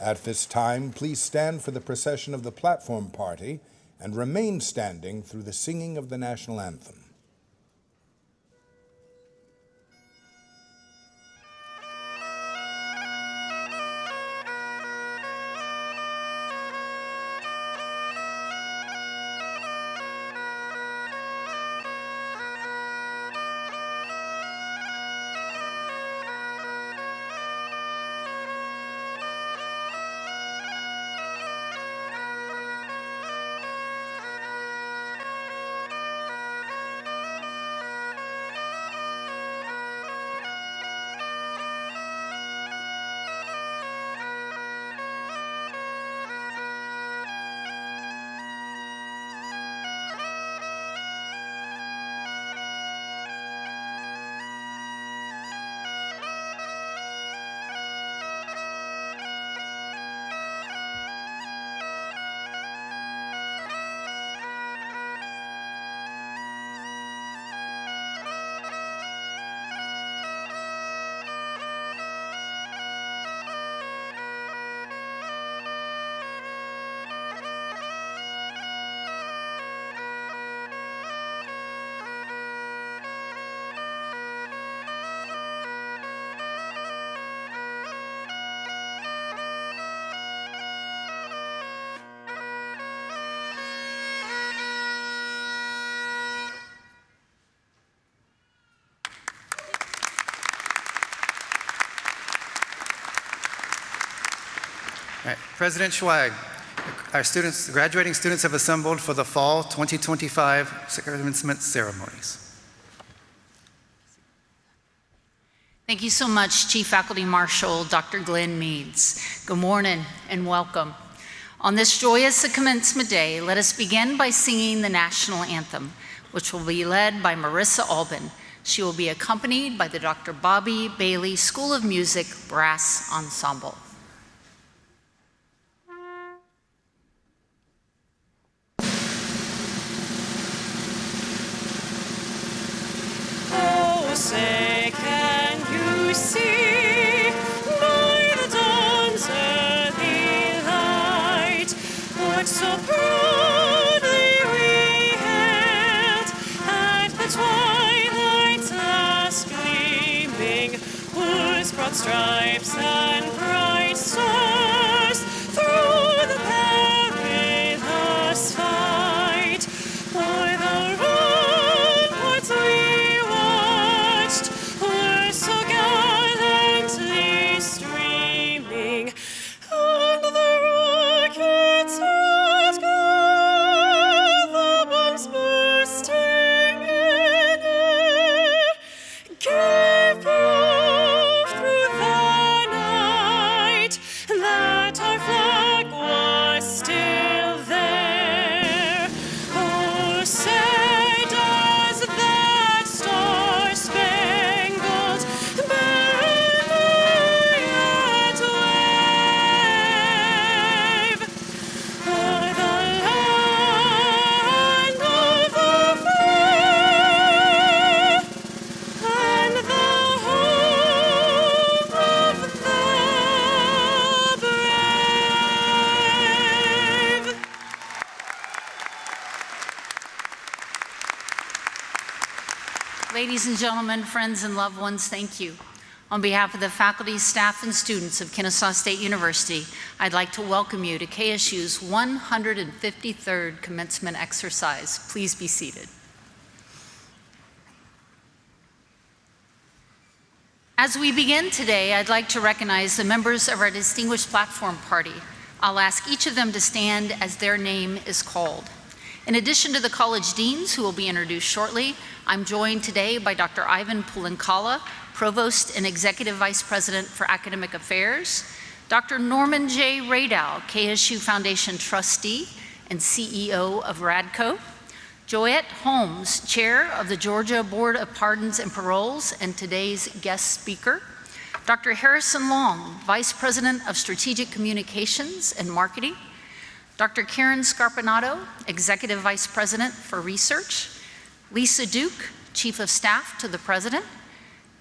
At this time, please stand for the procession of the platform party and remain standing through the singing of the national anthem. All right, President Schweig, our students, graduating students have assembled for the fall 2025 commencement ceremonies. Thank you so much, Chief Faculty Marshal Dr. Glenn Meads. Good morning and welcome. On this joyous commencement day, let us begin by singing the national anthem, which will be led by Marissa Albin. She will be accompanied by the Dr. Bobby Bailey School of Music Brass Ensemble. Say, can you see by the dawn's early light what so proudly we hailed at the twilight's last gleaming, whose broad stripes and bright stars through the perilous fight for the ramparts we were so gallantly streaming, and the rockets red glare, the bombs bursting in air, gave proof through the night that our flag was still there. Oh, say does that star-spangled banner yet wave o'er the land of the free and the home of the brave? Ladies and gentlemen, friends and loved ones, thank you. On behalf of the faculty, staff, and students of Kennesaw State University, I'd like to welcome you to KSU's 153rd commencement exercise. Please be seated. As we begin today, I'd like to recognize the members of our distinguished platform party. I'll ask each of them to stand as their name is called. In addition to the college deans who will be introduced shortly, I'm joined today by Dr. Ivan Pulinkala, Provost and Executive Vice President for Academic Affairs, Dr. Norman J. Radow, KSU Foundation Trustee and CEO of RADCO, Joette Holmes, Chair of the Georgia Board of Pardons and Paroles and today's guest speaker, Dr. Harrison Long, Vice President of Strategic Communications and Marketing, Dr. Karen Scarpinato, Executive Vice President for Research, Lisa Duke, Chief of Staff to the President,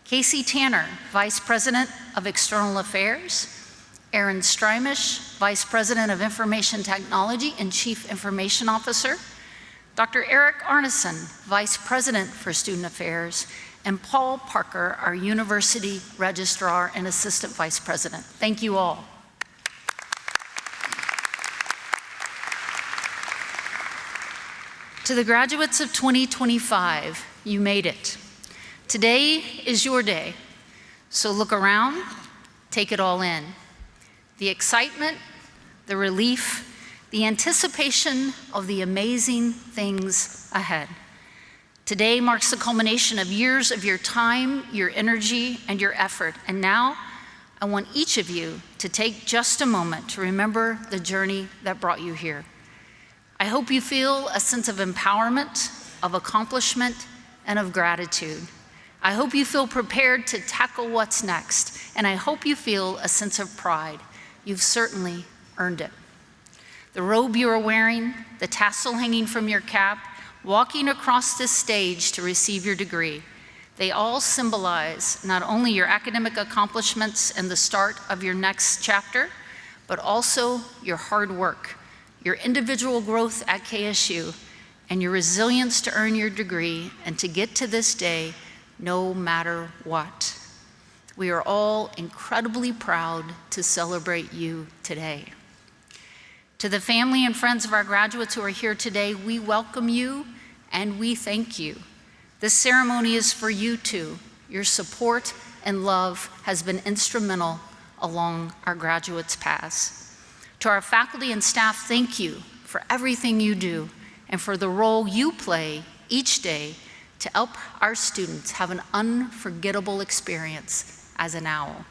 Casey Tanner, Vice President of External Affairs, Aaron Strymish, Vice President of Information Technology and Chief Information Officer, Dr. Eric Arneson, Vice President for Student Affairs, and Paul Parker, our University Registrar and Assistant Vice President. Thank you all. To the graduates of 2025, you made it. Today is your day, so look around, take it all in. The excitement, the relief, the anticipation of the amazing things ahead. Today marks the culmination of years of your time, your energy, and your effort. And now, I want each of you to take just a moment to remember the journey that brought you here. I hope you feel a sense of empowerment, of accomplishment, and of gratitude. I hope you feel prepared to tackle what's next, and I hope you feel a sense of pride. You've certainly earned it. The robe you are wearing, the tassel hanging from your cap, walking across this stage to receive your degree, they all symbolize not only your academic accomplishments and the start of your next chapter, but also your hard work, your individual growth at KSU, and your resilience to earn your degree and to get to this day no matter what. We are all incredibly proud to celebrate you today. To the family and friends of our graduates who are here today, we welcome you and we thank you. This ceremony is for you too. Your support and love has been instrumental along our graduates' paths. To our faculty and staff, thank you for everything you do and for the role you play each day to help our students have an unforgettable experience as an owl.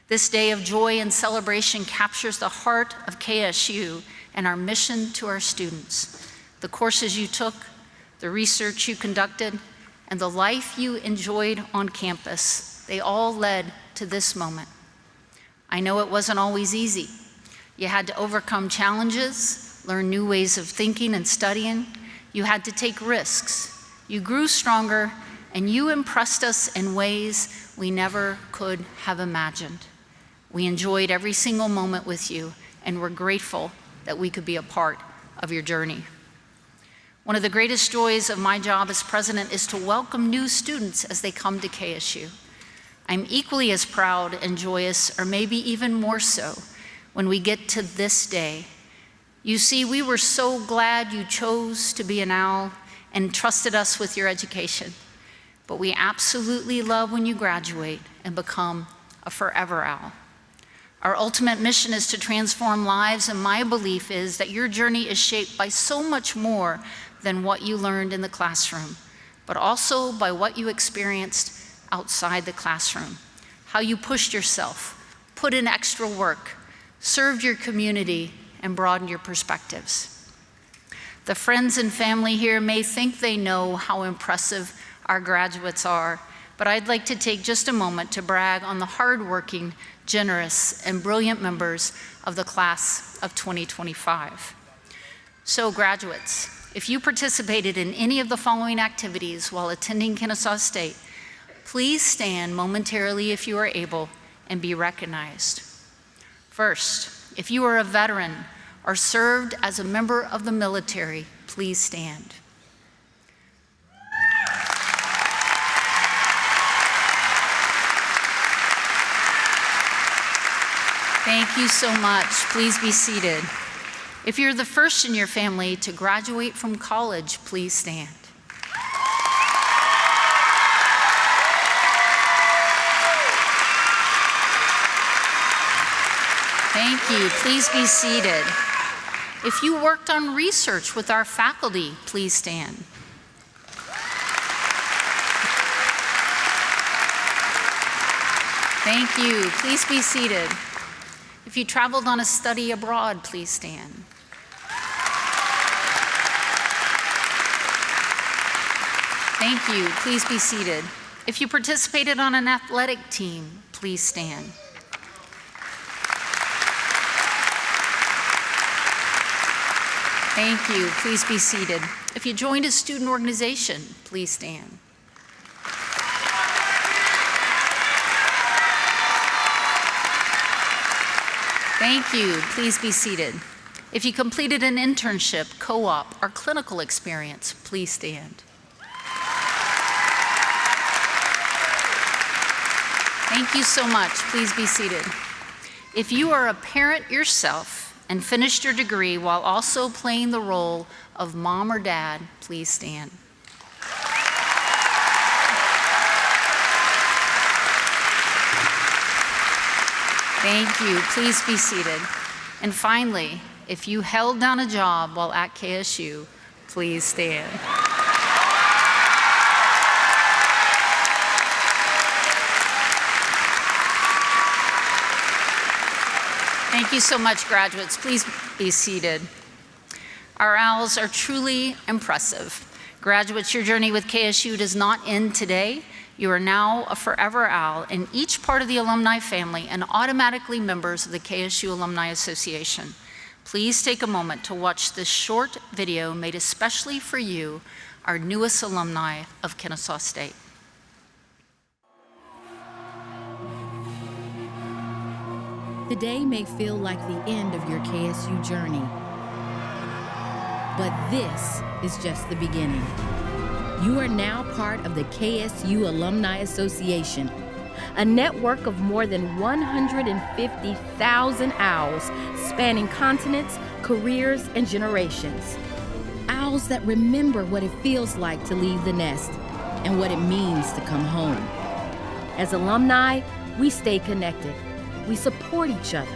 This day of joy and celebration captures the heart of KSU and our mission to our students. The courses you took, the research you conducted, and the life you enjoyed on campus, they all led to this moment. I know it wasn't always easy. You had to overcome challenges, learn new ways of thinking and studying. You had to take risks. You grew stronger, and you impressed us in ways we never could have imagined. We enjoyed every single moment with you, and we're grateful that we could be a part of your journey. One of the greatest joys of my job as president is to welcome new students as they come to KSU. I'm equally as proud and joyous, or maybe even more so, when we get to this day. You see, we were so glad you chose to be an owl and trusted us with your education. But we absolutely love when you graduate and become a forever owl. Our ultimate mission is to transform lives, and my belief is that your journey is shaped by so much more than what you learned in the classroom, but also by what you experienced outside the classroom, how you pushed yourself, put in extra work, served your community, and broadened your perspectives. The friends and family here may think they know how impressive our graduates are, but I'd like to take just a moment to brag on the hardworking, generous, and brilliant members of the class of 2025. So graduates, if you participated in any of the following activities while attending Kennesaw State, please stand momentarily if you are able and be recognized. First, if you are a veteran or served as a member of the military, please stand. Thank you so much. Please be seated. If you're the first in your family to graduate from college, please stand. Thank you. Please be seated. If you worked on research with our faculty, please stand. Thank you. Please be seated. If you traveled on a study abroad, please stand. Thank you. Please be seated. If you participated on an athletic team, please stand. Thank you. Please be seated. If you joined a student organization, please stand. Thank you. Please be seated. If you completed an internship, co-op, or clinical experience, please stand. Thank you so much. Please be seated. If you are a parent yourself and finished your degree while also playing the role of mom or dad, please stand. Thank you. Please be seated. And finally, if you held down a job while at KSU, please stand. Thank you so much, graduates. Please be seated. Our owls are truly impressive. Graduates, your journey with KSU does not end today. You are now a forever owl in each part of the alumni family and automatically members of the KSU Alumni Association. Please take a moment to watch this short video made especially for you, our newest alumni of Kennesaw State. The day may feel like the end of your KSU journey, but this is just the beginning. You are now part of the KSU Alumni Association, a network of more than 150,000 owls spanning continents, careers, and generations. Owls that remember what it feels like to leave the nest and what it means to come home. As alumni, we stay connected. We support each other.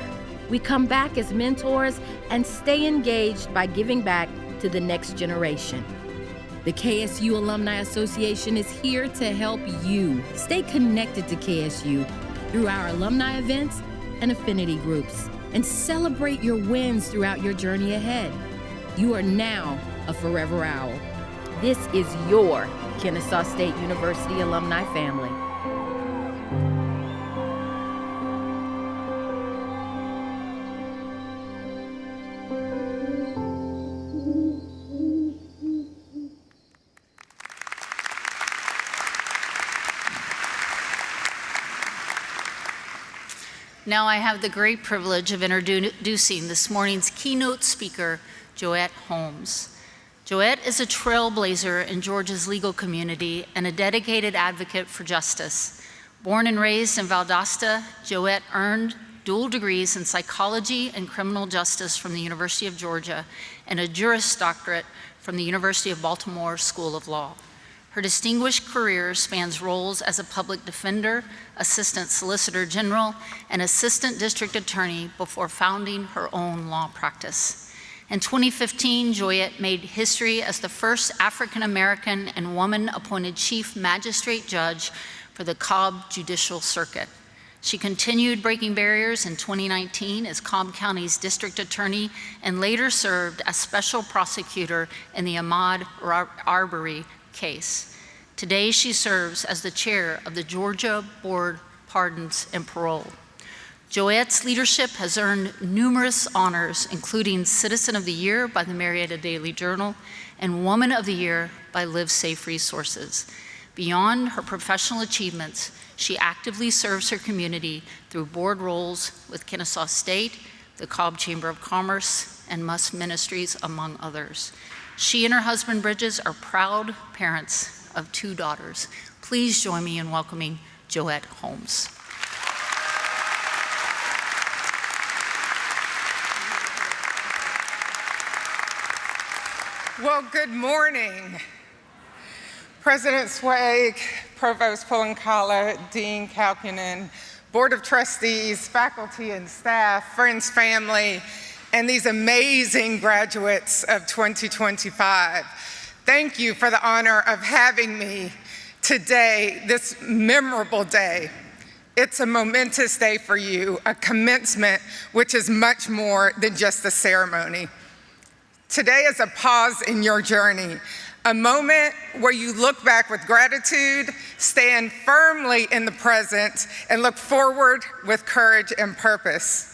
We come back as mentors and stay engaged by giving back to the next generation. The KSU Alumni Association is here to help you stay connected to KSU through our alumni events and affinity groups, and celebrate your wins throughout your journey ahead. You are now a forever owl. This is your Kennesaw State University alumni family. Now I have the great privilege of introducing this morning's keynote speaker, Joette Holmes. Joette is a trailblazer in Georgia's legal community and a dedicated advocate for justice. Born and raised in Valdosta, Joette earned dual degrees in psychology and criminal justice from the University of Georgia and a Juris Doctorate from the University of Baltimore School of Law. Her distinguished career spans roles as a public defender, assistant solicitor general, and assistant district attorney before founding her own law practice. In 2015, Joette made history as the first African-American and woman-appointed chief magistrate judge for the Cobb Judicial Circuit. She continued breaking barriers in 2019 as Cobb County's district attorney and later served as special prosecutor in the Ahmaud Arbery case. Today, she serves as the chair of the Georgia Board Pardons and Parole. Joette's leadership has earned numerous honors, including Citizen of the Year by the Marietta Daily Journal and Woman of the Year by Live Safe Resources. Beyond her professional achievements, she actively serves her community through board roles with Kennesaw State, the Cobb Chamber of Commerce, and Musk Ministries, among others. She and her husband, Bridges, are proud parents of 2 daughters. Please join me in welcoming Joette Holmes. Well, good morning. President Swag, Provost Pulankala, Dean Kalkinen, Board of Trustees, faculty and staff, friends, family, and these amazing graduates of 2025. Thank you for the honor of having me today, this memorable day. It's a momentous day for you, a commencement, which is much more than just a ceremony. Today is a pause in your journey, a moment where you look back with gratitude, stand firmly in the present, and look forward with courage and purpose.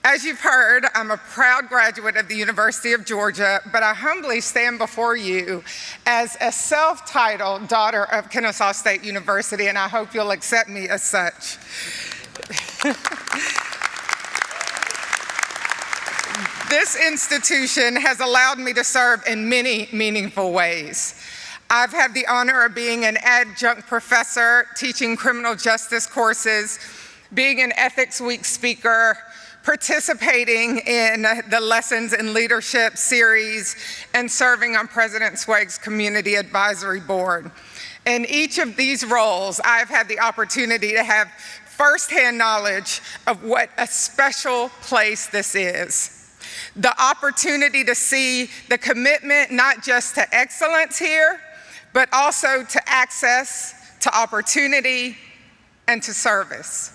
As you've heard, I'm a proud graduate of the University of Georgia, but I humbly stand before you as a self-titled daughter of Kennesaw State University, and I hope you'll accept me as such. this institution has allowed me to serve in many meaningful ways. I've had the honor of being an adjunct professor teaching criminal justice courses, being an Ethics Week speaker, participating in the Lessons in Leadership series, and serving on President Swaig's Community Advisory Board. In each of these roles, I've had the opportunity to have firsthand knowledge of what a special place this is. The opportunity to see the commitment not just to excellence here, but also to access, to opportunity, and to service.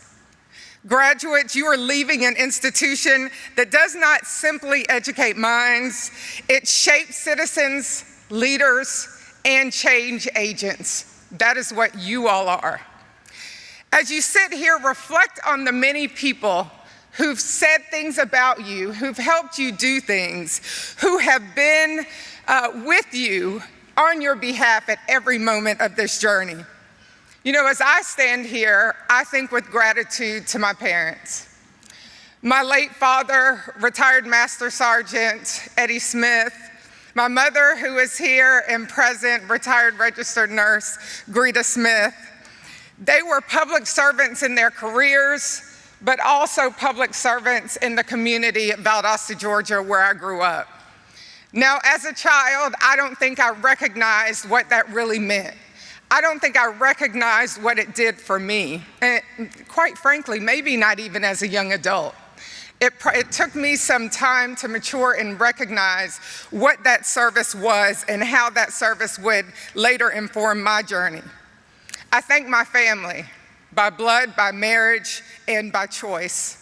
Graduates, you are leaving an institution that does not simply educate minds, it shapes citizens, leaders, and change agents. That is what you all are. As you sit here, reflect on the many people who've said things about you, who've helped you do things, who have been with you on your behalf at every moment of this journey. You know, as I stand here, I think with gratitude to my parents. My late father, retired Master Sergeant Eddie Smith, my mother, who is here and present, retired registered nurse Greta Smith. They were public servants in their careers, but also public servants in the community of Valdosta, Georgia, where I grew up. Now, as a child, I don't think I recognized what that really meant. I don't think I recognized what it did for me. And quite frankly, maybe not even as a young adult. It took me some time to mature and recognize what that service was and how that service would later inform my journey. I thank my family, by blood, by marriage, and by choice,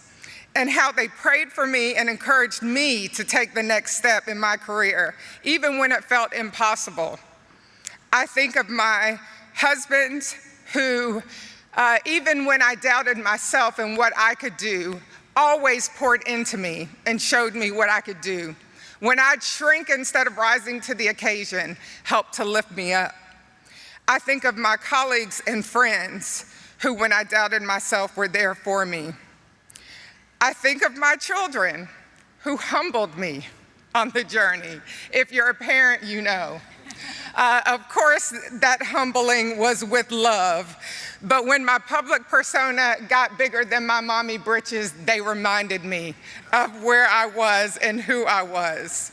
and how they prayed for me and encouraged me to take the next step in my career, even when it felt impossible. I think of my husband who, even when I doubted myself and what I could do, always poured into me and showed me what I could do. When I'd shrink instead of rising to the occasion, helped to lift me up. I think of my colleagues and friends who, when I doubted myself, were there for me. I think of my children who humbled me on the journey. If you're a parent, you know. Of course, that humbling was with love, but when my public persona got bigger than my mommy britches, they reminded me of where I was and who I was.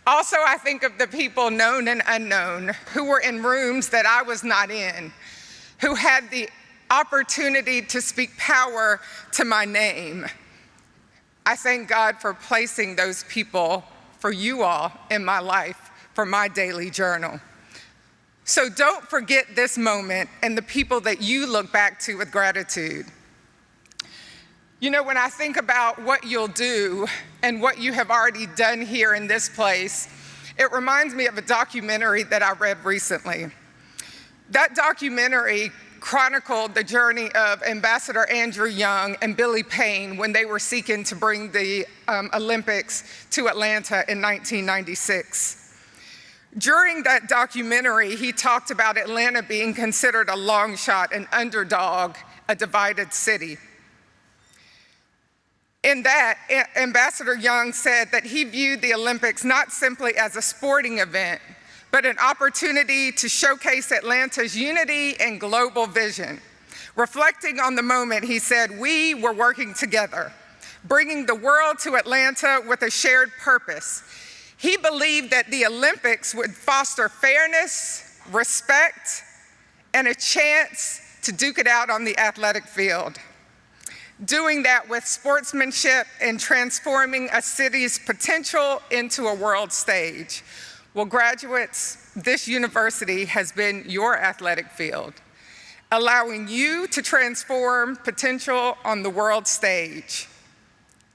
Also, I think of the people known and unknown who were in rooms that I was not in, who had the opportunity to speak power to my name. I thank God for placing those people, for you all, in my life, for my daily journal. So don't forget this moment and the people that you look back to with gratitude. You know, when I think about what you'll do and what you have already done here in this place, it reminds me of a documentary that I read recently. That documentary chronicled the journey of Ambassador Andrew Young and Billy Payne when they were seeking to bring the Olympics to Atlanta in 1996. During that documentary, he talked about Atlanta being considered a long shot, an underdog, a divided city. In that, Ambassador Young said that he viewed the Olympics not simply as a sporting event, but an opportunity to showcase Atlanta's unity and global vision. Reflecting on the moment, he said, "We were working together, bringing the world to Atlanta with a shared purpose." He believed that the Olympics would foster fairness, respect, and a chance to duke it out on the athletic field. Doing that with sportsmanship and transforming a city's potential into a world stage. Well, graduates, this university has been your athletic field, allowing you to transform potential on the world stage.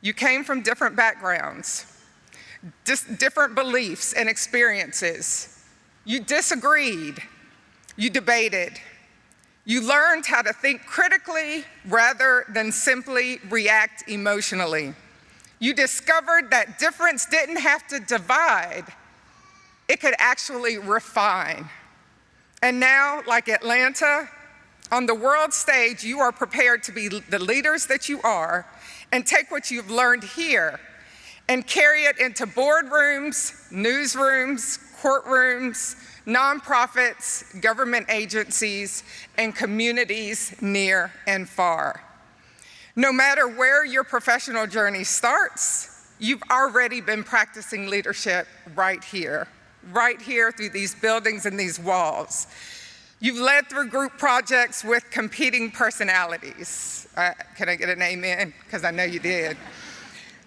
You came from different backgrounds, different beliefs and experiences. You disagreed, you debated, you learned how to think critically rather than simply react emotionally. You discovered that difference didn't have to divide, it could actually refine. And now, like Atlanta, on the world stage, you are prepared to be the leaders that you are and take what you've learned here and carry it into boardrooms, newsrooms, courtrooms, nonprofits, government agencies, and communities near and far. No matter where your professional journey starts, you've already been practicing leadership right here through these buildings and these walls. You've led through group projects with competing personalities. Can I get an amen? Because I know you did.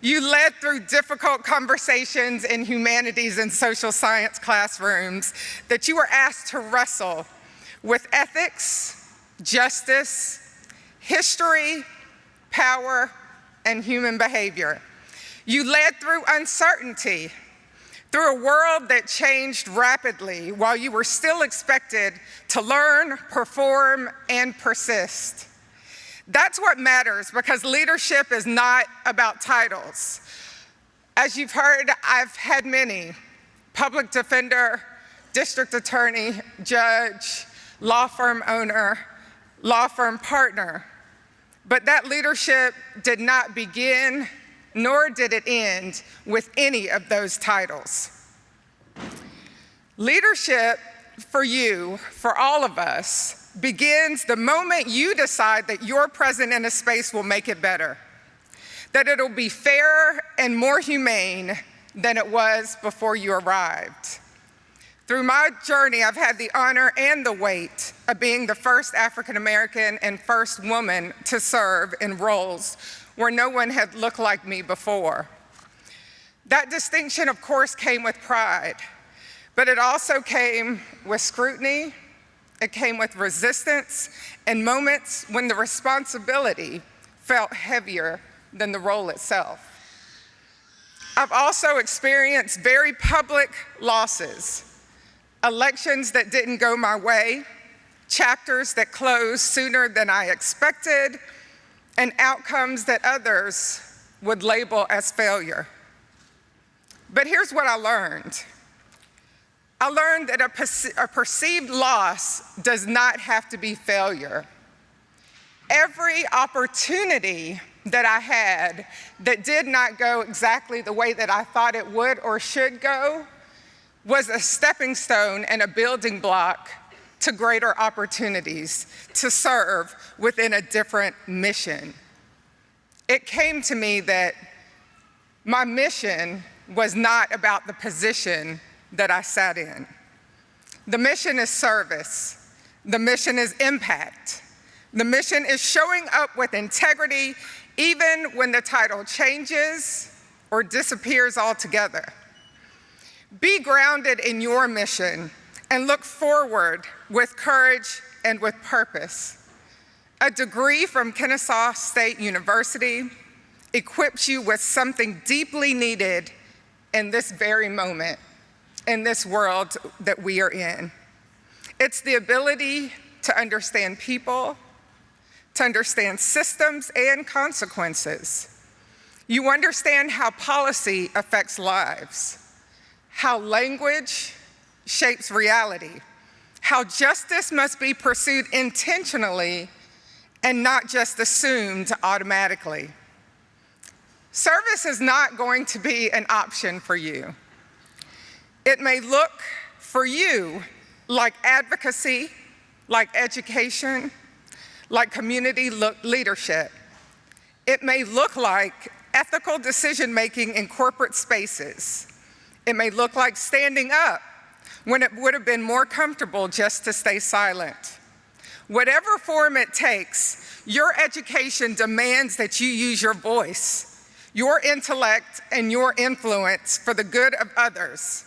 You led through difficult conversations in humanities and social science classrooms that you were asked to wrestle with ethics, justice, history, power, and human behavior. You led through uncertainty, through a world that changed rapidly while you were still expected to learn, perform, and persist. That's what matters, because leadership is not about titles. As you've heard, I've had many: public defender, district attorney, judge, law firm owner, law firm partner. But that leadership did not begin, nor did it end with any of those titles. Leadership for you, for all of us, begins the moment you decide that your presence in a space will make it better, that it'll be fairer and more humane than it was before you arrived. Through my journey, I've had the honor and the weight of being the first African American and first woman to serve in roles where no one had looked like me before. That distinction, of course, came with pride, but it also came with scrutiny. It came with resistance and moments when the responsibility felt heavier than the role itself. I've also experienced very public losses, elections that didn't go my way, chapters that closed sooner than I expected, and outcomes that others would label as failure. But here's what I learned. I learned that a perceived loss does not have to be failure. Every opportunity that I had that did not go exactly the way that I thought it would or should go was a stepping stone and a building block to greater opportunities to serve within a different mission. It came to me that my mission was not about the position that I sat in. The mission is service. The mission is impact. The mission is showing up with integrity even when the title changes or disappears altogether. Be grounded in your mission and look forward with courage and with purpose. A degree from Kennesaw State University equips you with something deeply needed in this very moment, in this world that we are in. It's the ability to understand people, to understand systems and consequences. You understand how policy affects lives, how language shapes reality, how justice must be pursued intentionally and not just assumed automatically. Service is not going to be an option for you. It may look for you like advocacy, like education, like community leadership. It may look like ethical decision-making in corporate spaces. It may look like standing up when it would have been more comfortable just to stay silent. Whatever form it takes, your education demands that you use your voice, your intellect, and your influence for the good of others.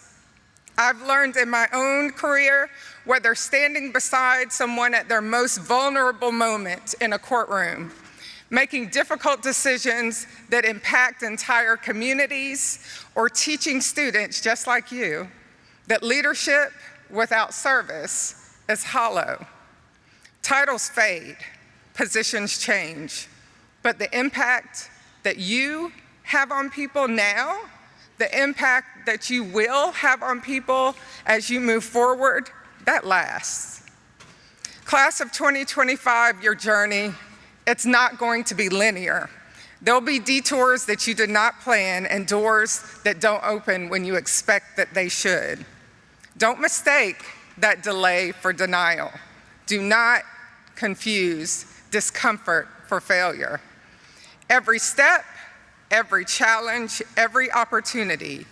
I've learned in my own career, whether standing beside someone at their most vulnerable moment in a courtroom, making difficult decisions that impact entire communities, or teaching students just like you that leadership without service is hollow. Titles fade, positions change, but the impact that you have on people now, the impact that you will have on people as you move forward, that lasts. Class of 2025, your journey, it's not going to be linear. There'll be detours that you did not plan and doors that don't open when you expect that they should. Don't mistake that delay for denial. Do not confuse discomfort for failure. Every step, every challenge, every opportunity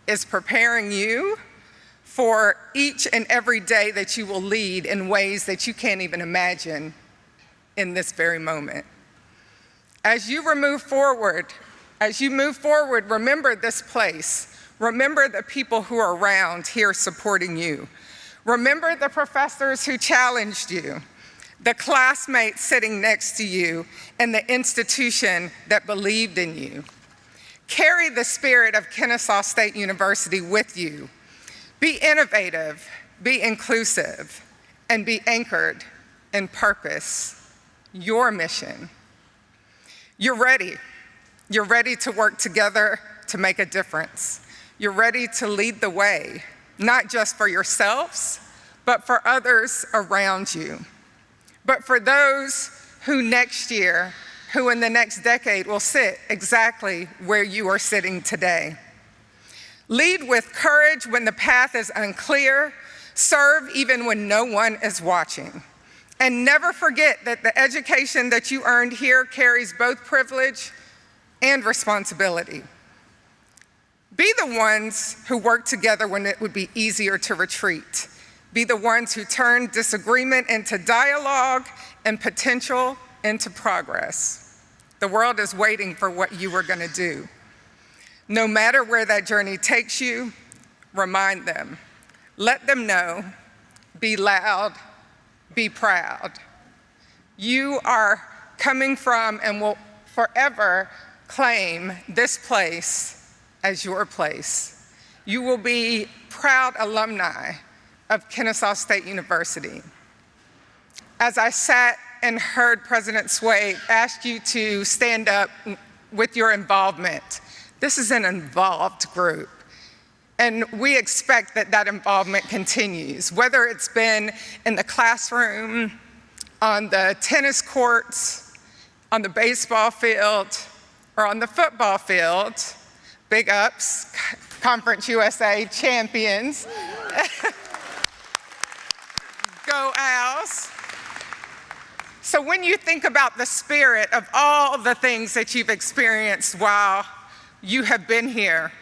is preparing you for each and every day that you will lead in ways that you can't even imagine in this very moment. As you move forward, remember this place. Remember the people who are around here supporting you. Remember the professors who challenged you, the classmates sitting next to you, and the institution that believed in you. Carry the spirit of Kennesaw State University with you. Be innovative, be inclusive, and be anchored in purpose, your mission. You're ready. You're ready to work together to make a difference. You're ready to lead the way, not just for yourselves, but for others around you. But for those who in the next decade will sit exactly where you are sitting today. Lead with courage when the path is unclear. Serve even when no one is watching. And never forget that the education that you earned here carries both privilege and responsibility. Be the ones who work together when it would be easier to retreat. Be the ones who turn disagreement into dialogue and potential into progress. The world is waiting for what you are going to do. No matter where that journey takes you, remind them. Let them know. Be loud. Be proud. You are coming from and will forever claim this place as your place. You will be proud alumni of Kennesaw State University. As I sat and heard President Sway ask you to stand up with your involvement, this is an involved group. And we expect that that involvement continues, whether it's been in the classroom, on the tennis courts, on the baseball field, or on the football field. Big ups, Conference USA champions. Go Owls. So when you think about the spirit of all the things that you've experienced while you have been here,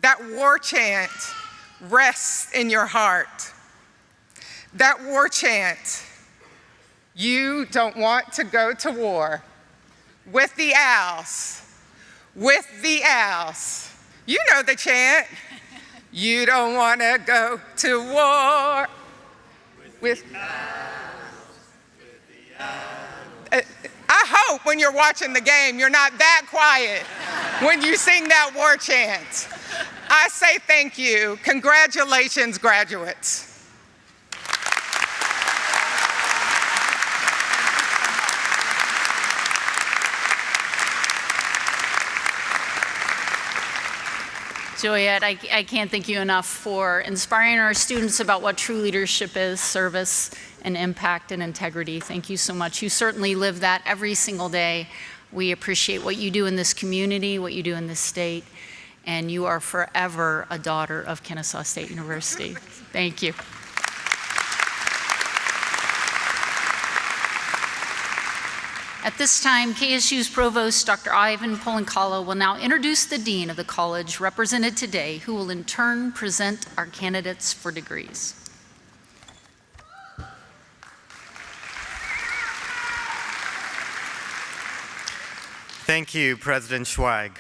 that war chant rests in your heart. That war chant, you don't want to go to war with the owls, with the owls. You know the chant. You don't want to go to war with the owls. I hope when you're watching the game, you're not that quiet when you sing that war chant. I say thank you. Congratulations, graduates. Juliet, I can't thank you enough for inspiring our students about what true leadership is, service and impact and integrity. Thank you so much. You certainly live that every single day. We appreciate what you do in this community, what you do in this state, and you are forever a daughter of Kennesaw State University. Thank you. At this time, KSU's Provost, Dr. Ivan Polankala, will now introduce the Dean of the college represented today, who will in turn present our candidates for degrees. Thank you, President Schweig.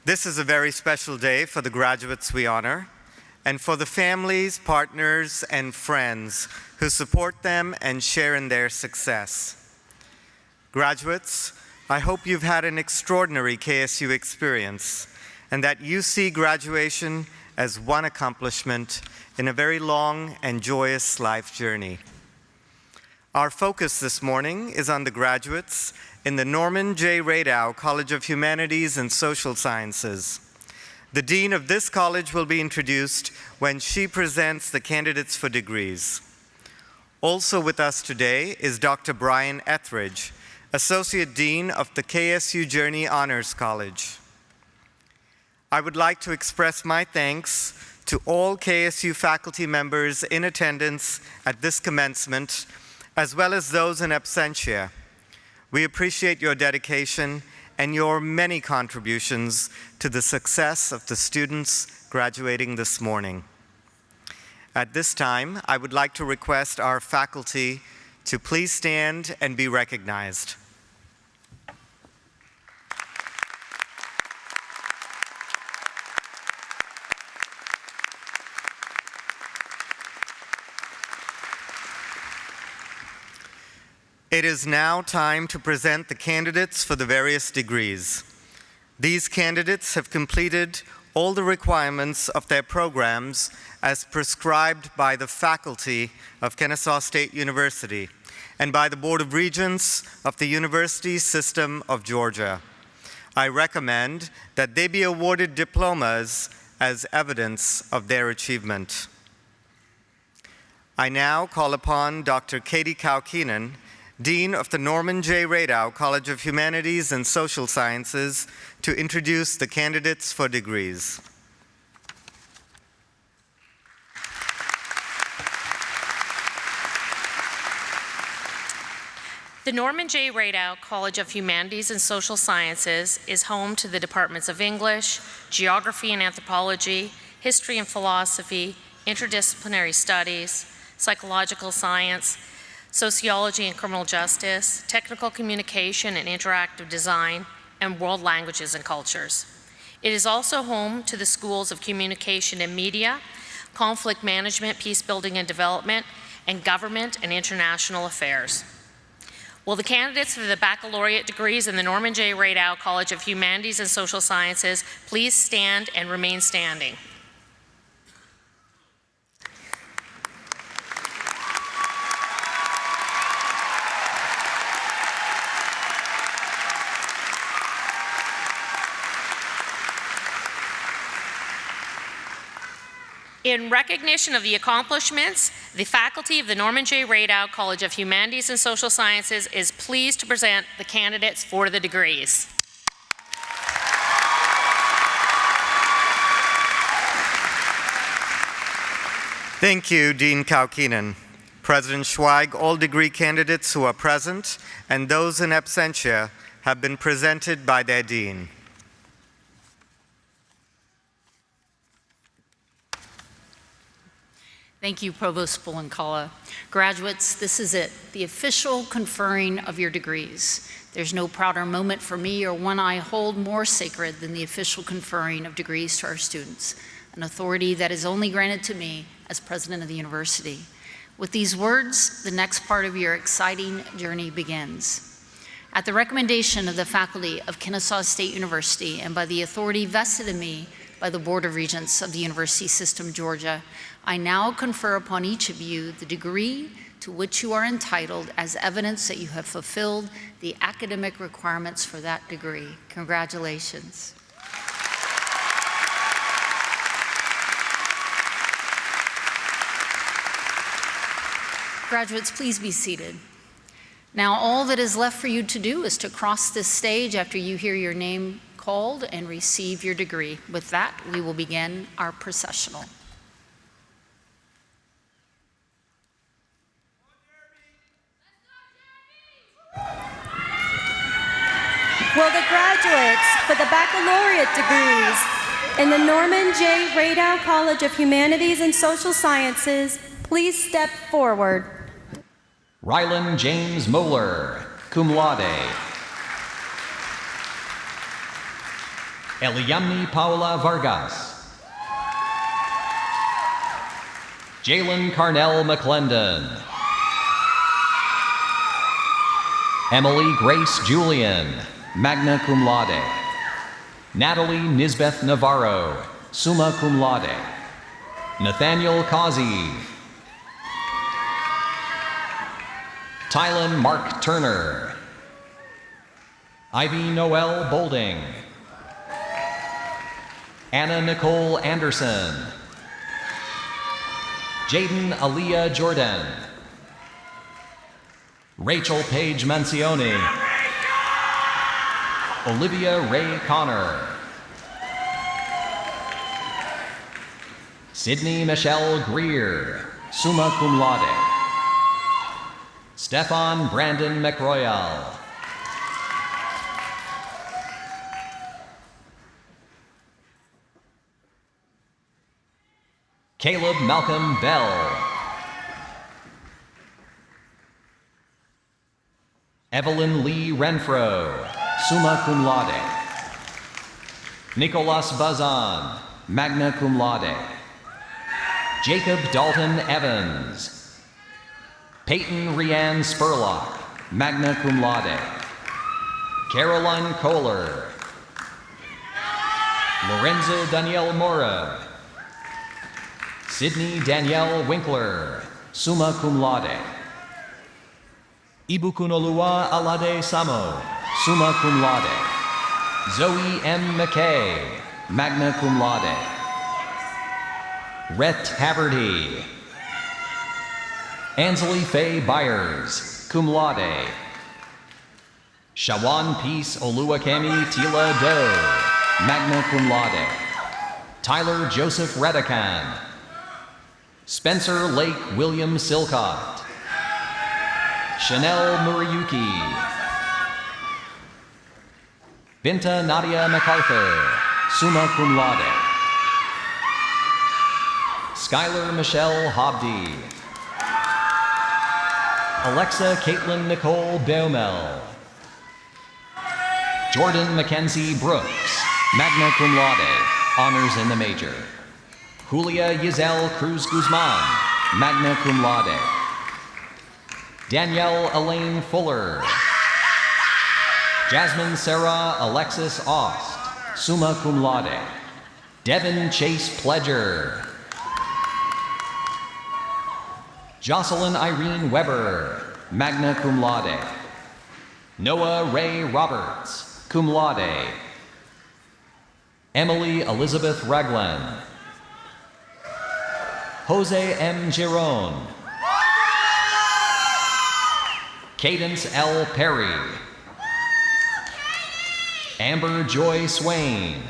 This is a very special day for the graduates we honor, and for the families, partners, and friends who support them and share in their success. Graduates, I hope you've had an extraordinary KSU experience and that you see graduation as one accomplishment in a very long and joyous life journey. Our focus this morning is on the graduates in the Norman J. Radow College of Humanities and Social Sciences. The dean of this college will be introduced when she presents the candidates for degrees. Also with us today is Dr. Brian Etheridge, Associate Dean of the KSU Journey Honors College. I would like to express my thanks to all KSU faculty members in attendance at this commencement, as well as those in absentia. We appreciate your dedication and your many contributions to the success of the students graduating this morning. At this time, I would like to request our faculty to please stand and be recognized. It is now time to present the candidates for the various degrees. These candidates have completed all the requirements of their programs as prescribed by the faculty of Kennesaw State University and by the Board of Regents of the University System of Georgia. I recommend that they be awarded diplomas as evidence of their achievement. I now call upon Dr. Katie Kaukinen, Dean of the Norman J. Radow College of Humanities and Social Sciences, to introduce the candidates for degrees. The Norman J. Radow College of Humanities and Social Sciences is home to the departments of English, Geography and Anthropology, History and Philosophy, Interdisciplinary Studies, Psychological Science, Sociology and Criminal Justice, Technical Communication and Interactive Design, and World Languages and Cultures. It is also home to the Schools of Communication and Media, Conflict Management, Peacebuilding and Development, and Government and International Affairs. Will the candidates for the baccalaureate degrees in the Norman J. Radow College of Humanities and Social Sciences please stand and remain standing? In recognition of the accomplishments, the faculty of the Norman J. Radow College of Humanities and Social Sciences is pleased to present the candidates for the degrees. Thank you, Dean Kaukinen. President Schweig, all degree candidates who are present and those in absentia have been presented by their dean. Thank you, Provost Bulancala. Graduates, this is it, the official conferring of your degrees. There's no prouder moment for me or one I hold more sacred than the official conferring of degrees to our students, an authority that is only granted to me as president of the university. With these words, the next part of your exciting journey begins. At the recommendation of the faculty of Kennesaw State University and by the authority vested in me by the Board of Regents of the University System, Georgia, I now confer upon each of you the degree to which you are entitled as evidence that you have fulfilled the academic requirements for that degree. Congratulations. Graduates, please be seated. Now, all that is left for you to do is to cross this stage after you hear your name called and receive your degree. With that, we will begin our processional. Will the graduates for the baccalaureate degrees in the Norman J. Radow College of Humanities and Social Sciences please step forward? Rylan James Moeller, cum laude. Eliamni Paula Vargas. Jalen Carnell McClendon. Emily Grace Julian, magna cum laude. Natalie Nisbeth Navarro, summa cum laude. Nathaniel Causey. Tylen Mark Turner. Ivy Noel Bolding. Anna Nicole Anderson. Jaden Aaliyah Jordan. Rachel Paige Mancioni. Olivia Ray Connor. Sydney Michelle Greer, summa cum laude. Stefan Brandon McRoyal. Caleb Malcolm Bell. Evelyn Lee Renfro, summa cum laude. Nicolas Bazan, magna cum laude. Jacob Dalton Evans. Peyton Rianne Spurlock, magna cum laude. Caroline Kohler. Lorenzo Daniel Mora. Sydney Danielle Winkler, summa cum laude. Ibukunolua Alade Samo, summa cum laude. Zoe M. McKay, magna cum laude. Rhett Haverty. Ansley Faye Byers, cum laude. Shawan Peace Oluwakemi Tila Doe, magna cum laude. Tyler Joseph Redican. Spencer Lake William Silcott. Chanel Murayuki. Binta Nadia MacArthur, summa cum laude. Skylar Michelle Hobdy. Alexa Caitlin Nicole Baumel. Jordan Mackenzie Brooks, magna cum laude, honors in the major. Julia Yisel Cruz Guzman, magna cum laude. Danielle Elaine Fuller. Jasmine Sarah Alexis Ost, summa cum laude. Devin Chase Pledger. Jocelyn Irene Weber, magna cum laude. Noah Ray Roberts, cum laude. Emily Elizabeth Raglan. Jose M. Giron. Cadence L. Perry. Amber Joy Swain.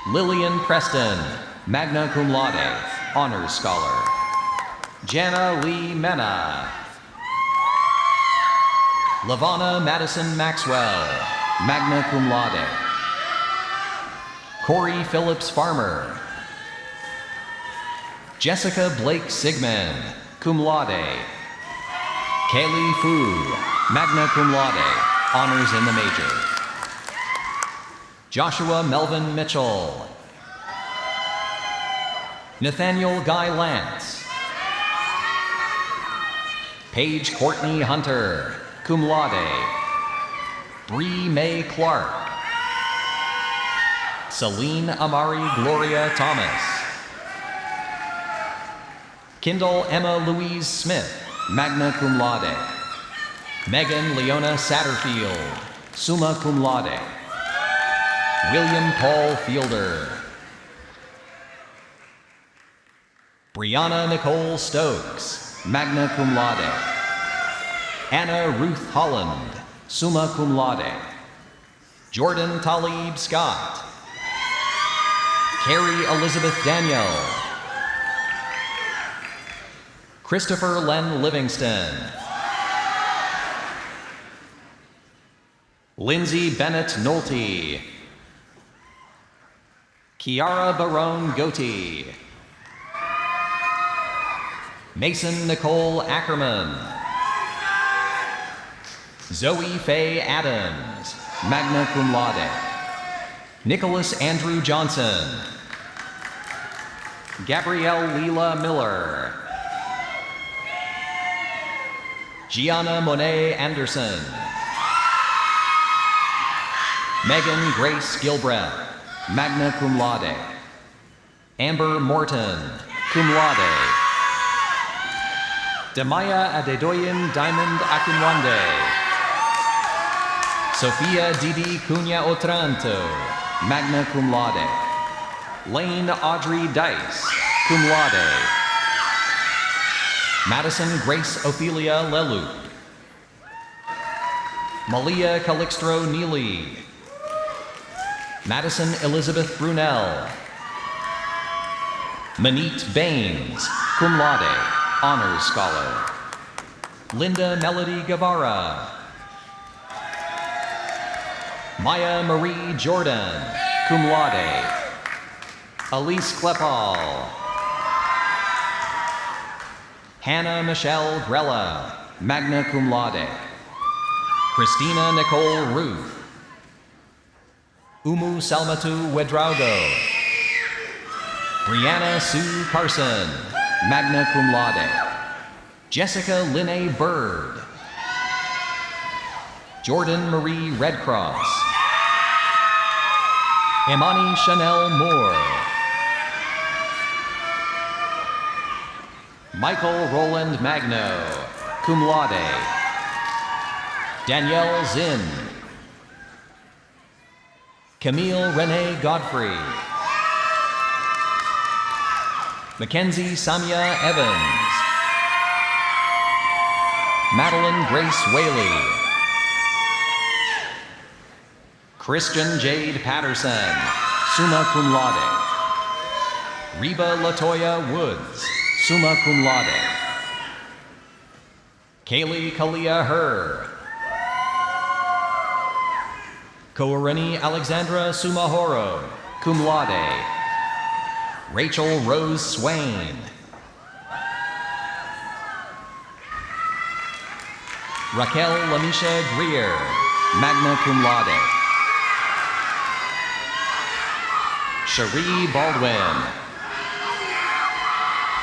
Lillian Preston, magna cum laude, honors scholar. Jana Lee Mena. Lavana Madison Maxwell, magna cum laude. Corey Phillips Farmer. Jessica Blake Sigmund, cum laude. Kaylee Fu, magna cum laude, honors in the major. Joshua Melvin Mitchell. Nathaniel Guy Lance. Paige Courtney Hunter, cum laude. Bree Mae Clark. Celine Amari Gloria Thomas. Kindle Emma Louise Smith, magna cum laude. Megan Leona Satterfield, summa cum laude. William Paul Fielder. Brianna Nicole Stokes, magna cum laude. Anna Ruth Holland, summa cum laude. Jordan Talib Scott. Carrie Elizabeth Daniel. Christopher Len Livingston. Lindsay Bennett Nolte. Kiara Barone Goatee. Mason Nicole Ackerman. Zoe Faye Adams, magna cum laude. Nicholas Andrew Johnson. Gabrielle Leela Miller. Gianna Monet Anderson. Megan Grace Gilbreth, magna cum laude. Amber Morton, cum laude. Damaya Adedoyin Diamond Akinwande. Sophia Didi Cunha Otranto, magna cum laude. Lane Audrey Dice, cum laude. Madison Grace Ophelia Leloup. Malia Calixtro Neely. Madison Elizabeth Brunel. Manit Baines, cum laude, honors scholar. Linda Melody Guevara. Maya Marie Jordan, cum laude. Elise Klepal. Hannah Michelle Grella, magna cum laude. Christina Nicole Ruth. Umu Salmatu Wedraugo. Brianna Sue Carson, magna cum laude. Jessica Linnae Bird. Jordan Marie Redcross. Imani Chanel Moore. Michael Roland Magno, cum laude. Danielle Zinn. Camille Renee Godfrey. Mackenzie Samia Evans. Madeline Grace Whaley. Christian Jade Patterson, summa cum laude. Reba Latoya Woods, summa cum laude. Kaylee Kalia Herr. Kourani Alexandra Sumahoro, cum laude. Rachel Rose Swain. Raquel Lamisha Greer, magna cum laude. Cherie Baldwin.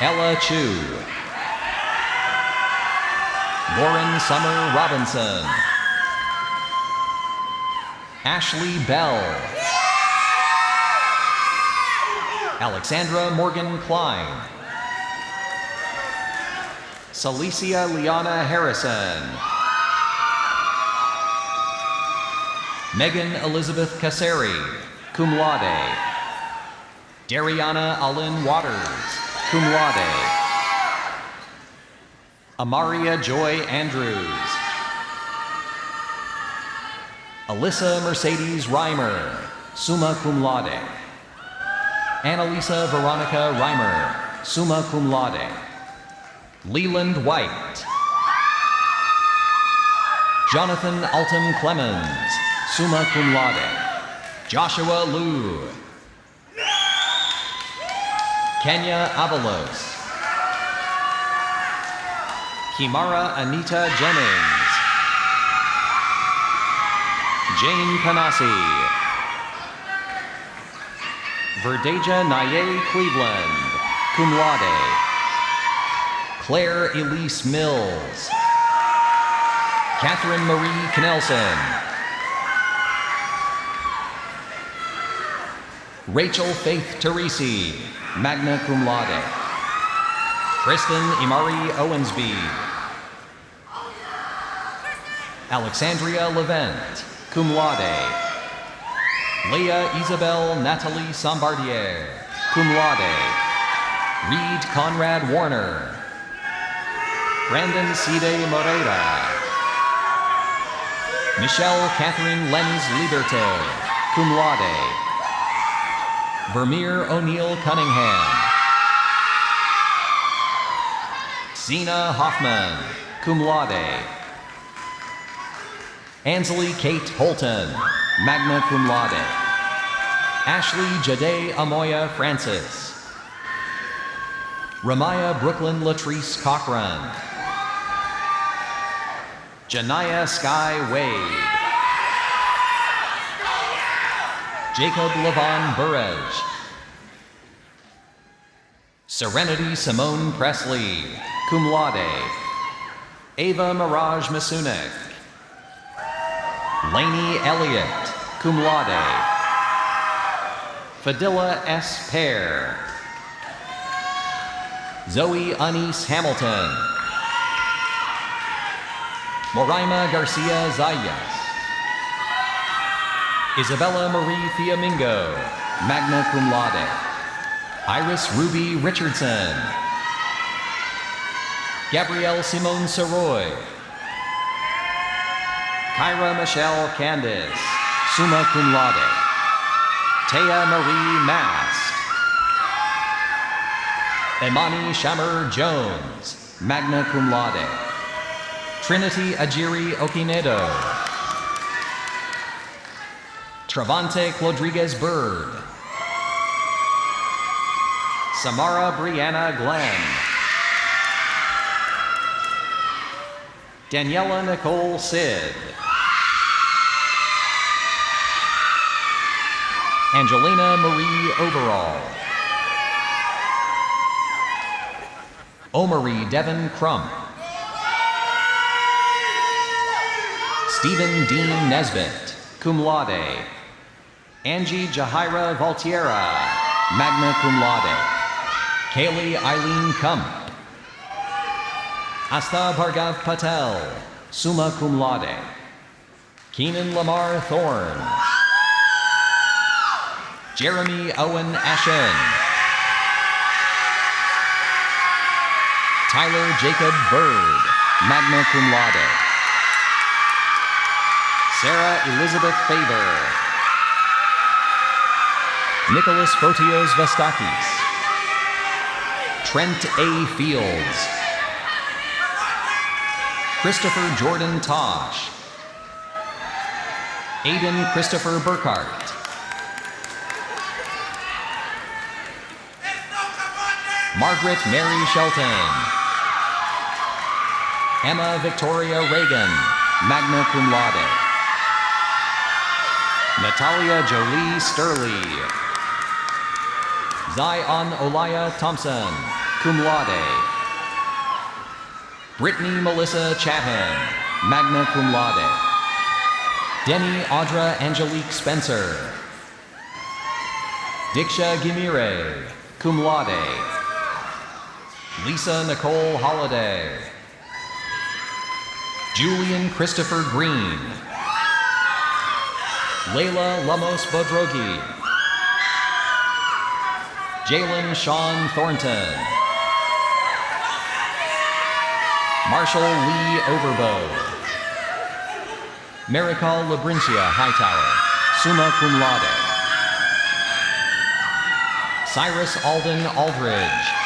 Ella Chu. Lauren Summer Robinson. Ashley Bell. Alexandra Morgan Klein. Celicia Liana Harrison. Megan Elizabeth Caseri, cum laude. Dariana Alyn Waters, cum laude. Amaria Joy Andrews. Alyssa Mercedes Reimer, summa cum laude. Annalisa Veronica Reimer, summa cum laude. Leland White. Jonathan Alton Clemens, summa cum laude. Joshua Liu. Kenya Avalos. Kimara Anita Jennings. Jane Panasi. Verdeja Naye Cleveland, cum laude. Claire Elise Mills. Catherine Marie Knelson. Rachel Faith Teresi, magna cum laude. Kristen Imari Owensby. Alexandria Levent, cum laude. Leah Isabel Natalie Sambardier, cum laude. Reed Conrad Warner. Brandon Cide Moreira. Michelle Catherine Lenz Liberto, cum laude. Vermeer O'Neill Cunningham. Zena Hoffman, cum laude. Ansley Kate Holton, magna cum laude. Ashley Jade Amoya Francis. Ramaya Brooklyn Latrice Cochran. Janaya Sky Wade. Jacob Levon Burrage. Serenity Simone Presley, cum laude. Ava Mirage Masunik. Lainey Elliott, cum laude. Fadila S. Pear. Zoe Anise Hamilton. Moraima Garcia Zayas. Isabella Marie Fiamingo, magna cum laude. Iris Ruby Richardson. Gabrielle Simone Soroy. Kyra Michelle Candice, summa cum laude. Taya Marie Mast. Imani Shamar Jones, magna cum laude. Trinity Ajiri Okinedo. Travante Clodriguez Bird. Samara Brianna Glenn. Daniela Nicole Sid. Angelina Marie Overall. Omari Devin Crump. Stephen Dean Nesbitt, cum laude. Angie Jahira Valtiera, magna cum laude. Kaylee Eileen Kump. Asta Bhargav Patel, summa cum laude. Keenan Lamar Thorne. Jeremy Owen Ashen. Tyler Jacob Bird, magna cum laude. Sarah Elizabeth Favor. Nicholas Fotios Vastakis. Trent A. Fields. Christopher Jordan Tosh. Aiden Christopher Burkhart. Margaret Mary Shelton. Emma Victoria Reagan, magna cum laude. Natalia Jolie Sturley. Zion Olaya Thompson, cum laude. Brittany Melissa Chatham, magna cum laude. Denny Audra Angelique Spencer. Diksha Gimire, cum laude. Lisa Nicole Holliday. Julian Christopher Green. Layla Lamos Bodrogi. Jalen Sean Thornton. Marshall Lee Overbow. Maricol Labrincia Hightower, summa cum laude. Cyrus Alden Aldridge.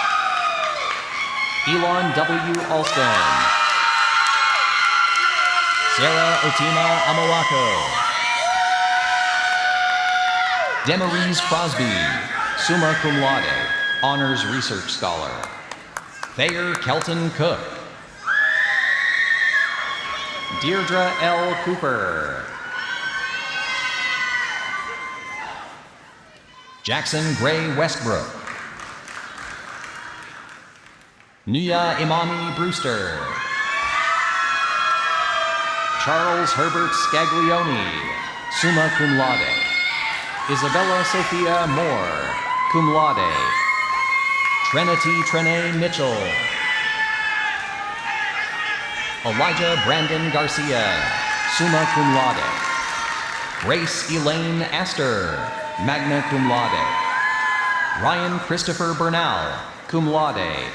Elon W. Alston. Sarah Otima Amawako. Demarise Crosby, summa cum laude, honors research scholar. Thayer Kelton Cook. Deirdre L. Cooper. Jackson Gray Westbrook. Nuya Imani Brewster. Charles Herbert Scaglione, summa cum laude. Isabella Sophia Moore, cum laude. Trinity Trene Mitchell. Elijah Brandon Garcia, summa cum laude. Grace Elaine Astor, magna cum laude. Ryan Christopher Bernal, cum laude.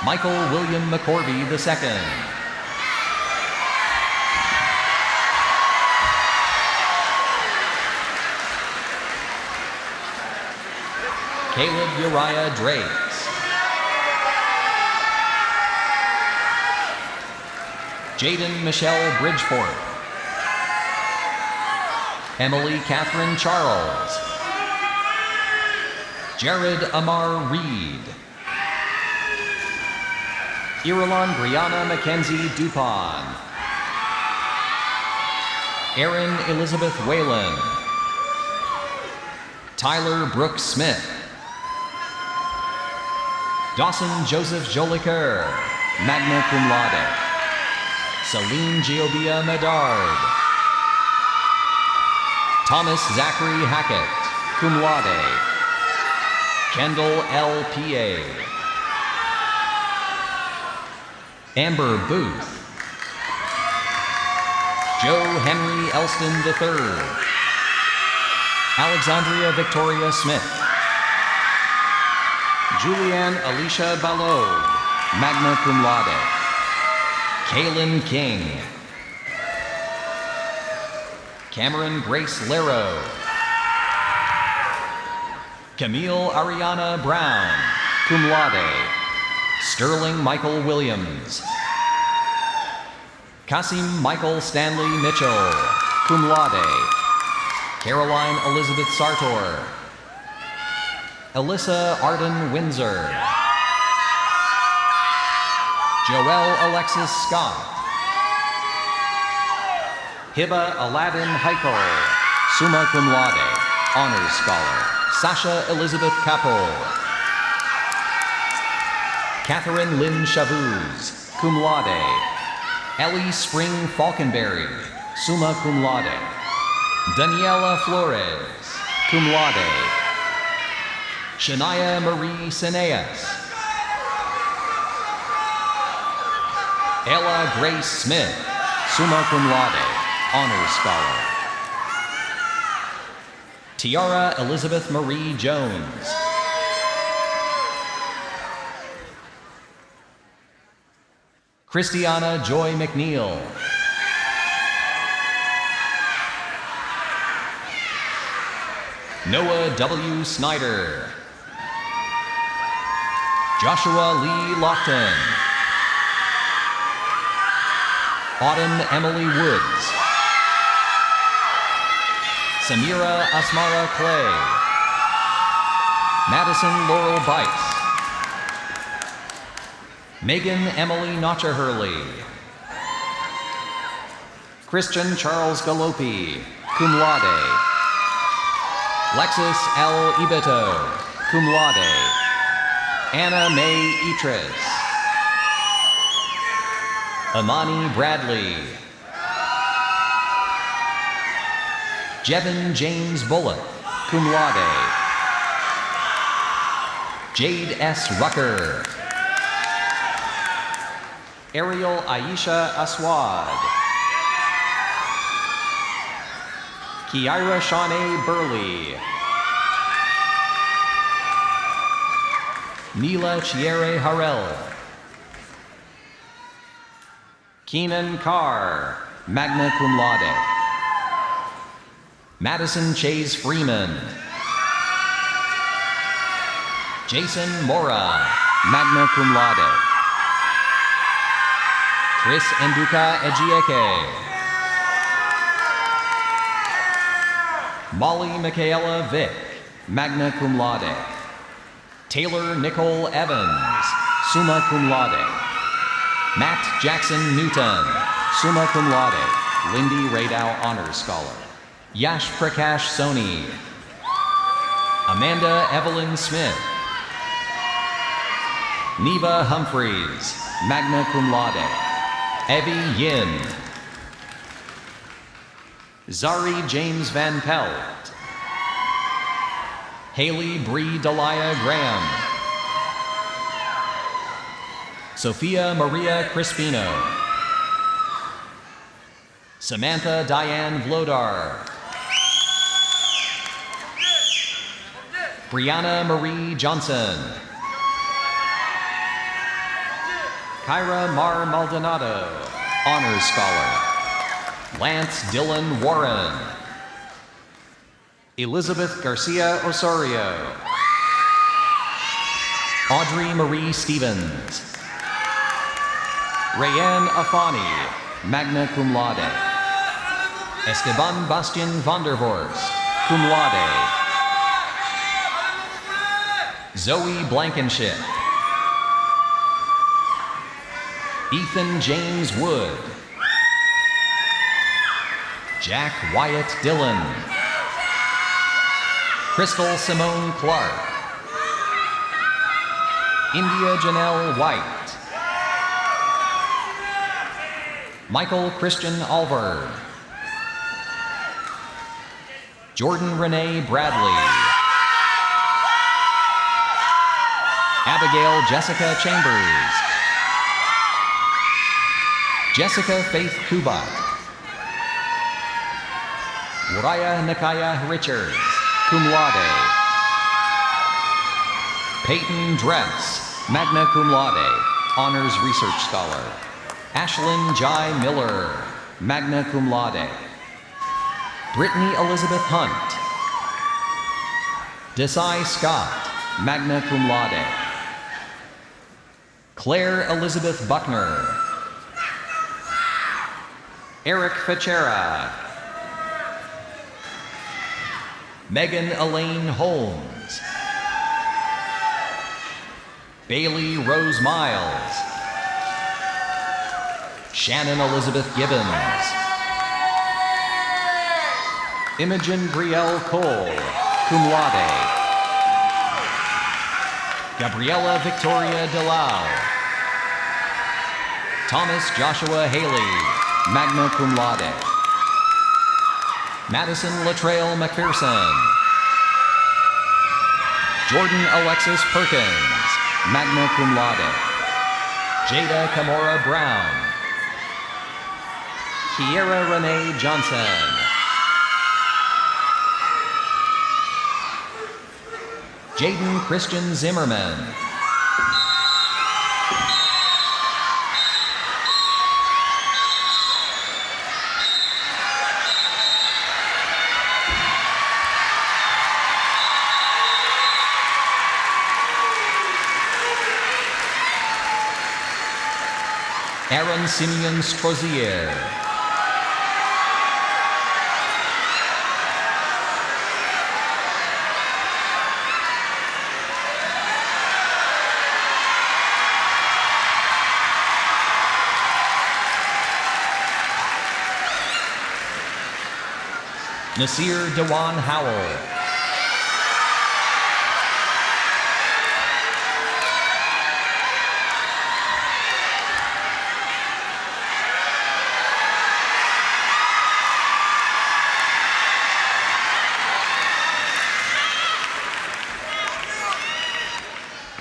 Michael William McCorvey II. Caleb Uriah Drakes. Jaden Michelle Bridgefort. Emily Catherine Charles. Jared Amar Reed. Irulan Brianna Mackenzie Dupont. Erin Elizabeth Whalen. Tyler Brooks Smith. Dawson Joseph Jolicoeur, magna cum laude. Celine Giobia Medard. Thomas Zachary Hackett, cum laude. Kendall L. P.A. Amber Booth. Joe Henry Elston III. Alexandria Victoria Smith. Julianne Alicia Ballot, magna cum laude. Kaylin King. Cameron Grace Lero. Camille Ariana Brown, cum laude. Sterling Michael Williams. Kasim Michael Stanley Mitchell, cum laude. Caroline Elizabeth Sartor. Alyssa Arden Windsor. Joelle Alexis Scott. Hiba Aladdin Heichel, summa cum laude, honors scholar. Sasha Elizabeth Capel. Catherine Lynn Chavuz, cum laude. Ellie Spring Falconberry, summa cum laude. Daniela Flores, cum laude. Shania Marie Sineas. Ella Grace Smith, summa cum laude, honors scholar. Tiara Elizabeth Marie Jones. Christiana Joy McNeil. Noah W. Snyder. Joshua Lee Lofton. Autumn Emily Woods. Samira Asmara Clay. Madison Laurel Bites. Megan Emily Notcher Hurley. Christian Charles Galopi, cum laude. Lexus L. Ibeto, cum laude. Anna Mae Etris. Amani Bradley. Jevin James Bullock, cum laude. Jade S. Rucker. Ariel Aisha Aswad. Kiara Shawnee Burley. Neela Chiere Harrell. Keenan Carr, magna cum laude. Madison Chase Freeman. Jason Mora, magna cum laude. Chris Enduka Ejieke. Molly Michaela Vick, magna cum laude. Taylor Nicole Evans, summa cum laude. Matt Jackson Newton, summa cum laude. Lindy Radow Honors Scholar. Yash Prakash Soni. Amanda Evelyn Smith. Neva Humphreys, magna cum laude. Evie Yin. Zari James Van Pelt. Haley Bree Delia Graham. Sophia Maria Crispino. Samantha Diane Vlodar. Brianna Marie Johnson. Kyra Mar Maldonado, Honors Scholar. Lance Dillon Warren. Elizabeth Garcia Osorio. Audrey Marie Stevens. Rayanne Afani, magna cum laude. Esteban Bastian Vanderhorst, cum laude. Zoe Blankenship. Ethan James Wood. Jack Wyatt Dillon. Crystal Simone Clark. India Janelle White. Michael Christian Alvord. Jordan Renee Bradley. Abigail Jessica Chambers. Jessica Faith Kubat. Uriah Nakaya Richards, cum laude. Peyton Dress, magna cum laude, honors research scholar. Ashlyn Jai Miller, magna cum laude. Brittany Elizabeth Hunt. Desai Scott, magna cum laude. Claire Elizabeth Buckner. Eric Fichera. Megan Elaine Holmes. Bailey Rose Miles. Shannon Elizabeth Gibbons. Imogen Brielle Cole, cum laude. Gabriella Victoria DeLau. Thomas Joshua Haley, magna cum laude. Madison Latrell McPherson. Jordan Alexis Perkins, magna cum laude. Jada Kamora Brown. Kiera Renee Johnson. Jaden Christian Zimmerman. Aaron Simeon Strozier. Nasir Dewan Howell.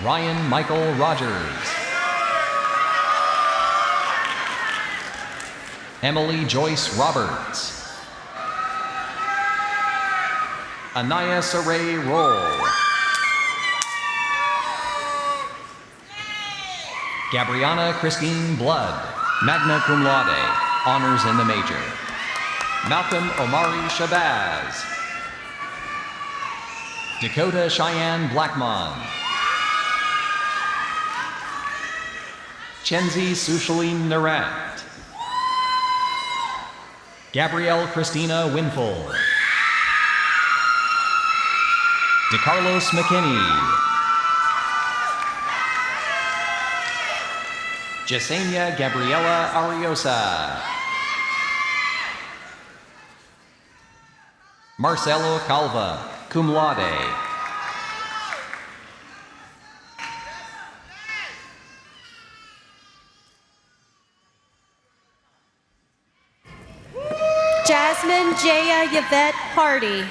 Ryan Michael Rogers. Emily Joyce Roberts. Anaya Saray Roll. Gabriana Christine Blood, magna cum laude, honors in the major. Malcolm Omari Shabazz. Dakota Cheyenne Blackmon. Chenzi Sushaline Narat. Gabrielle Christina Winful. DeCarlos McKinney. Jasenia Gabriela Ariosa. Marcelo Calva, cum laude. Jasmine Jaya Yvette Hardy.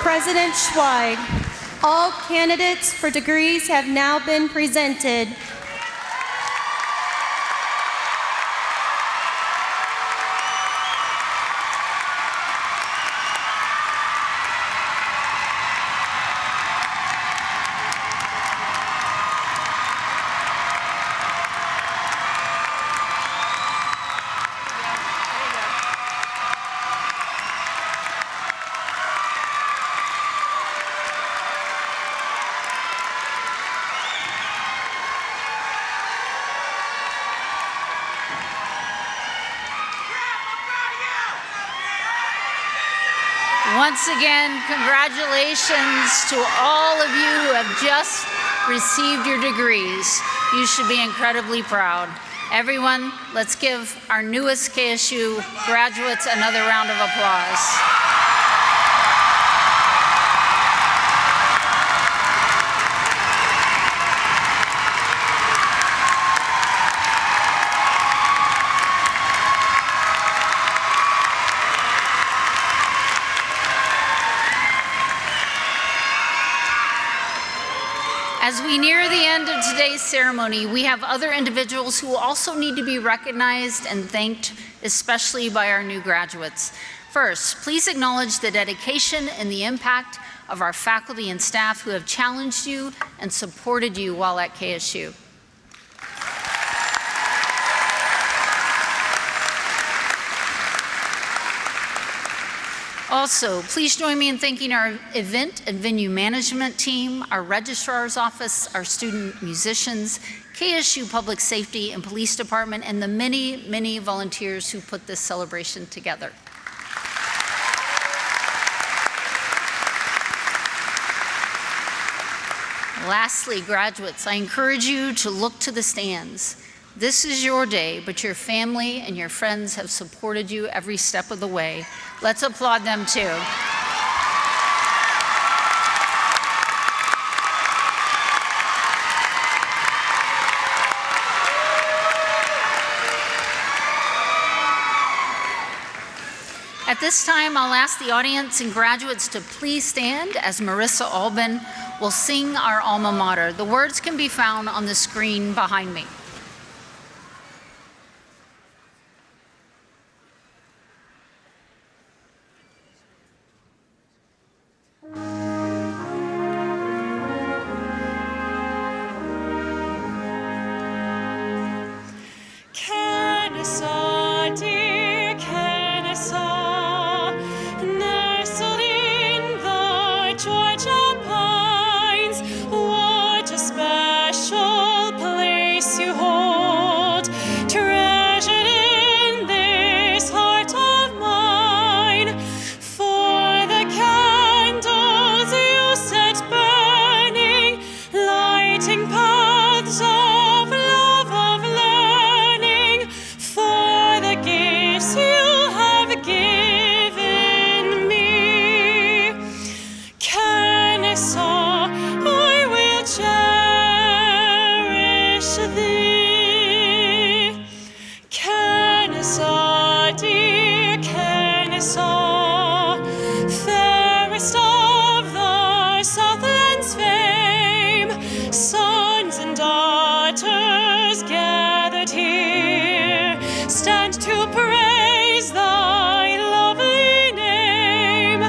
President Schweig, all candidates for degrees have now been presented. Once again, congratulations to all of you who have just received your degrees. You should be incredibly proud. Everyone, let's give our newest KSU graduates another round of applause. As we near the end of today's ceremony, we have other individuals who also need to be recognized and thanked, especially by our new graduates. First, please acknowledge the dedication and the impact of our faculty and staff who have challenged you and supported you while at KSU. Also, please join me in thanking our event and venue management team, our registrar's office, our student musicians, KSU Public Safety and Police Department, and the many, many volunteers who put this celebration together. Lastly, graduates, I encourage you to look to the stands. This is your day, but your family and your friends have supported you every step of the way. Let's applaud them too. At this time, I'll ask the audience and graduates to please stand as Marissa Albin will sing our alma mater. The words can be found on the screen behind me. Kennesaw, dear Kennesaw, nestled in the Georgia pines, what a special place you hold, treasured in this heart of mine. For the candles you set burning, lighting paths of love, of learning, for the gifts you have given me. Kennesaw, I will cherish thee. Kennesaw, dear Kennesaw, fairest of the Southland's fame, sons and daughters gathered here, stand to praise thy lovely name,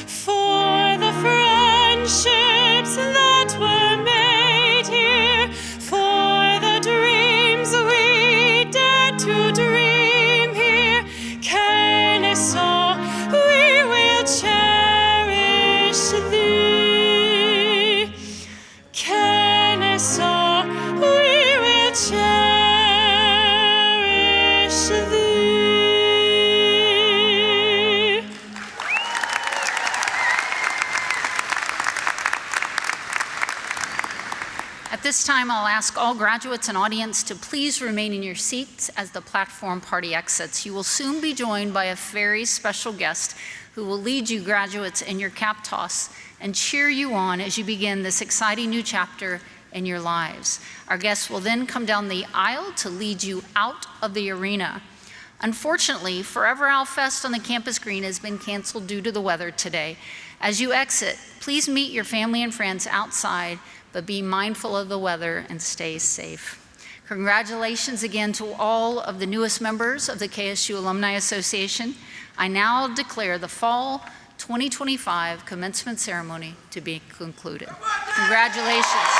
for the friendships that were made here, for the dreams we dared to dream here. Kennesaw, we will cherish thee. Kennesaw, we will cherish thee. At this time, I'll ask all graduates and audience to please remain in your seats as the platform party exits. You will soon be joined by a very special guest who will lead you graduates in your cap toss and cheer you on as you begin this exciting new chapter in your lives. Our guests will then come down the aisle to lead you out of the arena. Unfortunately, Forever Owl Fest on the campus green has been canceled due to the weather today. As you exit, please meet your family and friends outside, but be mindful of the weather and stay safe. Congratulations again to all of the newest members of the KSU Alumni Association. I now declare the Fall 2025 commencement ceremony to be concluded. Congratulations.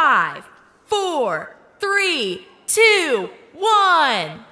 5, 4, 3, 2, 1.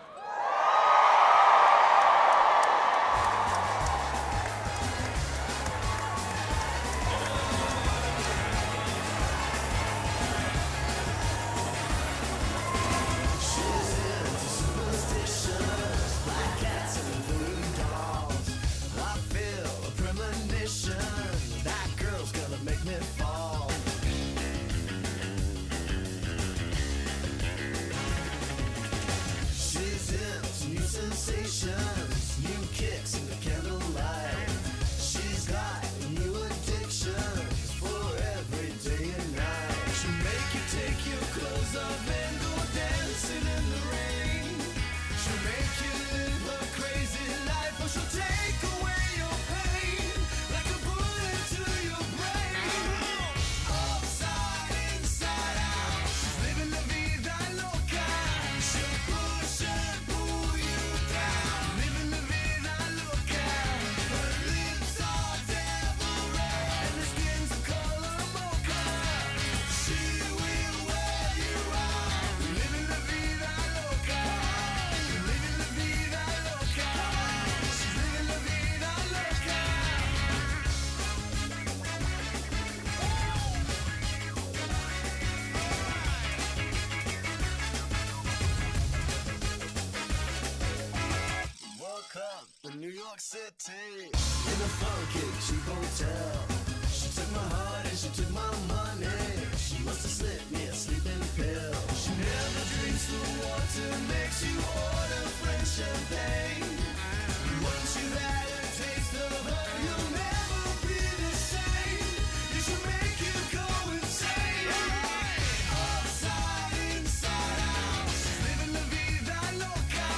New York City, in a funky cheap hotel. She took my heart and she took my money. She must have slipped me a sleeping pill. She never drinks the water, makes you order French champagne. Once you've had a taste of her, you'll never be the same. You should make you go insane. Upside, inside out, she's living la vida loca.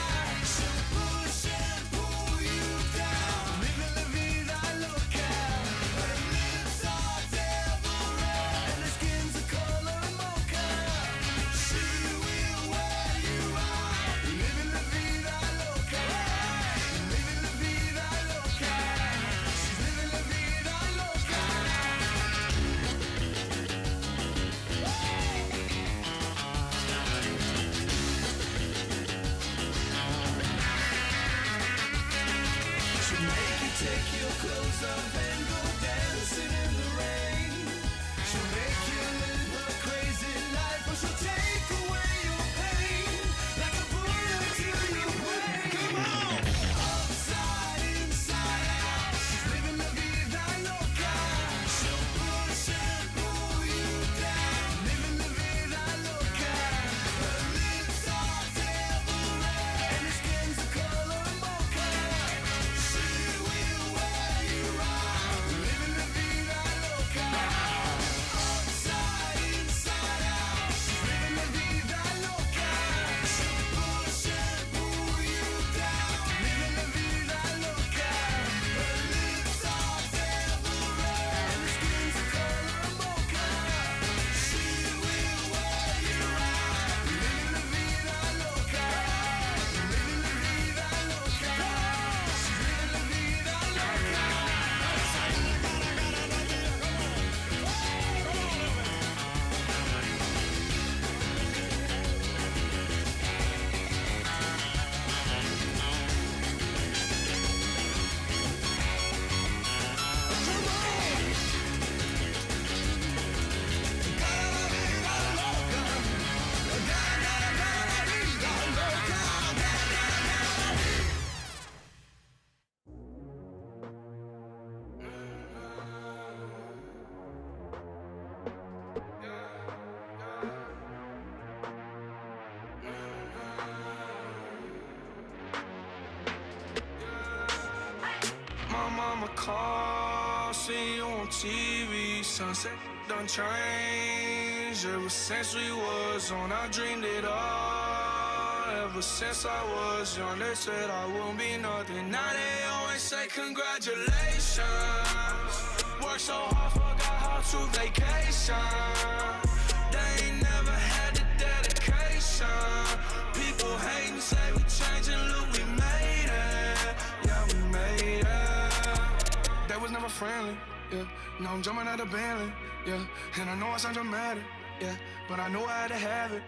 She'll push and pull you down, living la vida loca. Her lips are devil red and her skin's the color mocha. She will wear you out, living la vida loca. Living la vida loca. She's living la vida loca. She'll make you take your clothes off and go dancing in the rain. She'll make you live a crazy life, but she'll take away your pain like a bullet to your brain. Come on! Upside, inside out, she's living la vida loca. She'll push and pull you down, living la vida loca. Her lips are devil red and her skin's the color mocha. She will wear you out, living la vida loca. Upside, inside out, she's living la vida loca. She'll push and pull you down, living la vida loca. Her lips are devil red and her skin's the color mocha. She will wear you out, living la vida loca. Living la vida loca. She's living la vida loca. My mama called, see you on TV. Sunset done changed. Ever since we was on, I dreamed it all. Ever since I was young, they said I won't be nothing. Now they always say congratulations. Worked so hard, forgot how to vacation. They ain't never had the dedication. People hating, say we changing, look, we made it. Yeah, we made it. That was never friendly, yeah. Now I'm jumping out of Bentley, yeah. And I know I sound dramatic, yeah, but I know how to have it.